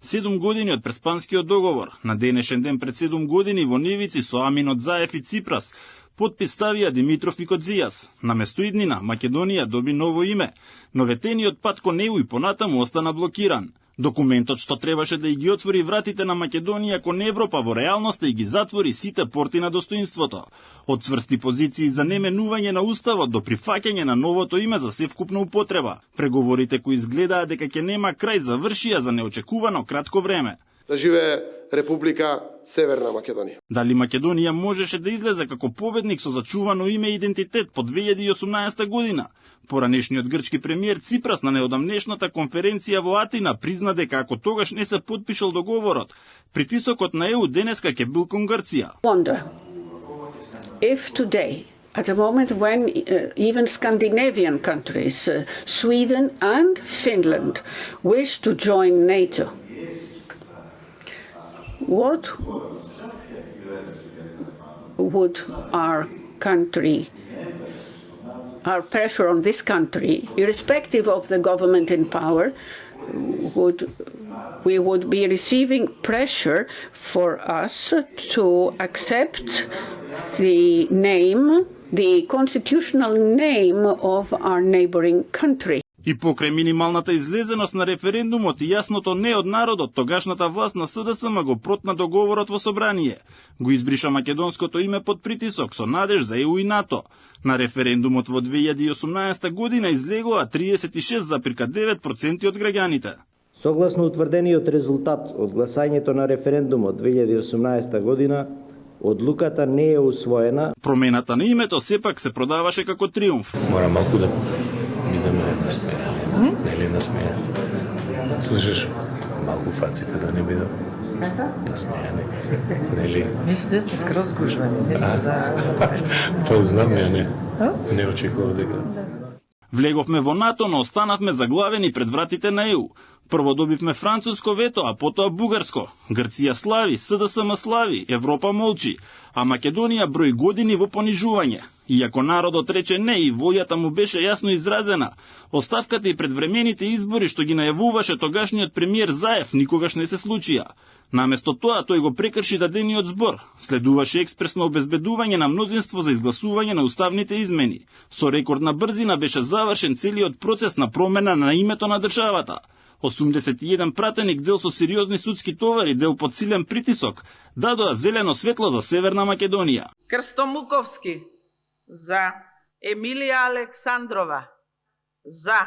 7 години од Преспанскиот договор, на денешен ден пред 7 години во Невици со Аминот Заев и Ципрас, подпис ставија Димитров и Кодзијас. Наместо иднина, Македонија доби ново име, но ветениот пат кон ЕУ и понатаму остана блокиран. Документот што требаше да ги отвори вратите на Македонија кон Европа во реалноста и ги затвори сите порти на достоинството. Од цврсти позиции за неменување на уставот до прифаќање на новото име за севкупна употреба. Преговорите кои изгледаа дека ќе нема крај завршија за неочекувано кратко време. Да живее Република Северна Македонија. Дали Македонија можеше да излезе како победник со зачувано име и идентитет по 2018 година? Поранешниот грчки премиер Ципрас на неодамнешната конференција во Атина призна дека ако тогаш не се подпишал договорот, притисокот на ЕУ денеска ќе бил кон Грција. Wonder if today, at a moment when even Scandinavian countries, Sweden and Finland, wish to join NATO, what would our pressure on this country, irrespective of the government in power, we would be receiving pressure for us to accept the constitutional name of our neighboring country. И покрај минималната излезеност на референдумот и јасното не од народот, тогашната власт на СДСМ го протна договорот во собрание. Го избриша македонското име под притисок со надеж за ЕУ и НАТО. На референдумот во 2018 година излегоа 36,9% од граѓаните. Согласно утврдениот резултат од гласањето на референдумот 2018 година, одлуката не е усвоена. Промената на името сепак се продаваше како триумф. Мора малку да ме насмеја. Нели насмеја? Слушаш, малку фаците да не бидат насмејани. Нели? Мислите да сме скроз згужвани, не сме за... Па знам ја не. Не очекував дека. Влеговме во НАТО, но останавме заглавени пред вратите на ЕУ. Прво добивме француско вето, а потоа бугарско. Грција слави, СДСМ слави, Европа молчи, а Македонија брои години во понижување. Иако народот рече не и волјата му беше јасно изразена, оставката и предвремените избори што ги најавуваше тогашниот премиер Заев никогаш не се случија. Наместо тоа, тој го прекрши дадениот збор. Следуваше експресно обезбедување на мнозинство за изгласување на уставните измени. Со рекордна брзина беше завршен целиот процес на промена на името на државата. 81 пратеник, дел со сериозни судски товари, дел под силен притисок, дадоа зелено светло за Северна Македонија. Крстомуковски за Емилија Александрова за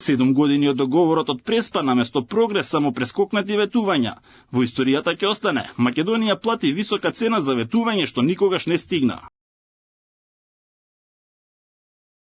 7 години од договорот од Преспа наместо прогрес само прескокнати ветувања. Во историјата ќе остане, Македонија плати висока цена за ветување што никогаш не стигна.